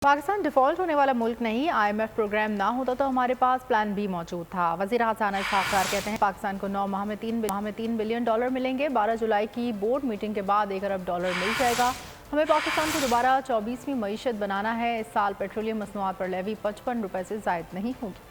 Pakistan default होने वाला मुल्क नहीं, IMF प्रोग्राम ना होता तो हमारे पास प्लान बी मौजूद था। वज़ीर हसाना इसहाक़ डार कहते हैं पाकिस्तान को 9 माह में $3 बिलियन मिलेंगे। 12 जुलाई की बोर्ड मीटिंग के बाद $1 अरब मिल जाएगा। हमें पाकिस्तान को दोबारा 24वीं मईशत बनाना है। इस साल पेट्रोलियम मसनूआत पर लेवी 55 रुपए से ज़ायद नहीं होगी।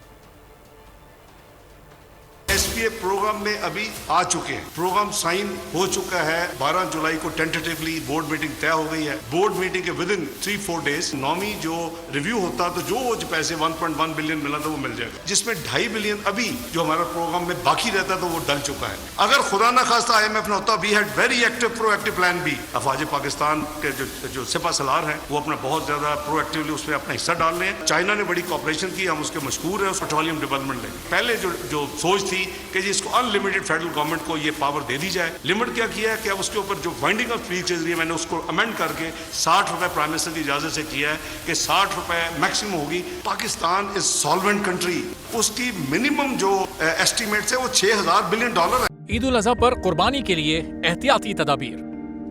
SPA प्रोग्राम में अभी आ चुके हैं, प्रोग्राम साइन हो चुका है। 12 जुलाई को टेंटेटिवली बोर्ड मीटिंग तय हो गई है। बोर्ड मीटिंग के विद इन 3-4 डेज नॉमी जो रिव्यू होता तो जो पैसे 1.1 बिलियन मिला था वो मिल जाएगा, जिसमें 2.5 बिलियन अभी जो हमारा प्रोग्राम में बाकी रहता तो वो डल चुका है। अगर खुदा ना खास्ता IMF न होता, we had very active proactive plan B. अफवाज पाकिस्तान के जो सिपा सलार हैं वो अपना बहुत ज्यादा प्रोएक्टिवली उसमें अपना हिस्सा डाल रहे हैं। चाइना ने बड़ी कॉपरेशन की, हम उसके मशहूर है। पेट्रोलियम डेवलपमेंट में पहले जो सोच थी कि जी इसको अनलिमिटेड फेडरल गवर्नमेंट को ये पावर दे दी जाए। लिमिट क्या किया है कि अब उसके ऊपर जो वाइंडिंग ऑफ स्पीड चल रही है, मैंने उसको अमेंड करके 60 रुपए प्राइम मिनिस्टर की इजाजत से किया है कि 60 रुपए मैक्सिमम होगी। पाकिस्तान इज सॉल्वेंट कंट्री, उसकी मिनिमम जो एस्टिमेट है वो $6,000 बिलियन है। ईद उल अज़हा पर कुर्बानी के लिए एहतियाती तदाबीर।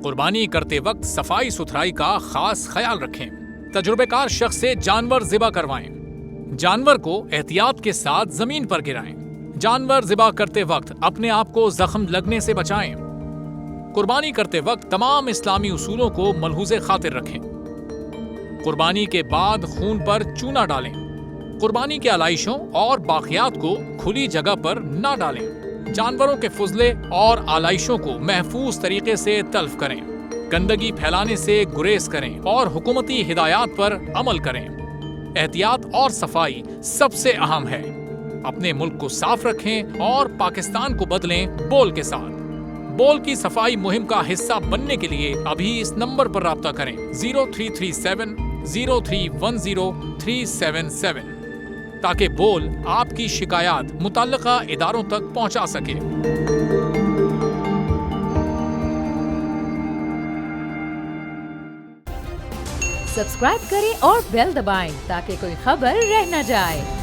कुर्बानी करते वक्त सफाई सुथराई का खास ख्याल रखें। तजुर्बेकार शख्स से जानवर ज़िबा करवाएं। जानवर को एहतियात के साथ जमीन पर गिराएं। जानवर ज़िबा करते वक्त अपने आप को जख्म लगने से बचाएं। कुर्बानी करते वक्त तमाम इस्लामी उसूलों को मलहूज़े खातिर रखें। कुर्बानी के बाद खून पर चूना डालें। कुर्बानी के आलाइशों और बाक़ियात को खुली जगह पर ना डालें। जानवरों के फुजले और आलाइशों को महफूज तरीके से तल्फ करें। गंदगी फैलाने से गुरेज करें और हुकूमती हिदायत पर अमल करें। एहतियात और सफाई सबसे अहम है। अपने मुल्क को साफ रखें और पाकिस्तान को बदलें बोल के साथ। बोल की सफाई मुहिम का हिस्सा बनने के लिए अभी इस नंबर पर राब्ता करें 0337 0310 377 ताकि बोल आपकी शिकायत मुतल्लिका इदारों तक पहुंचा सके। सब्सक्राइब करें और बेल दबाएं ताकि कोई खबर रह न जाए।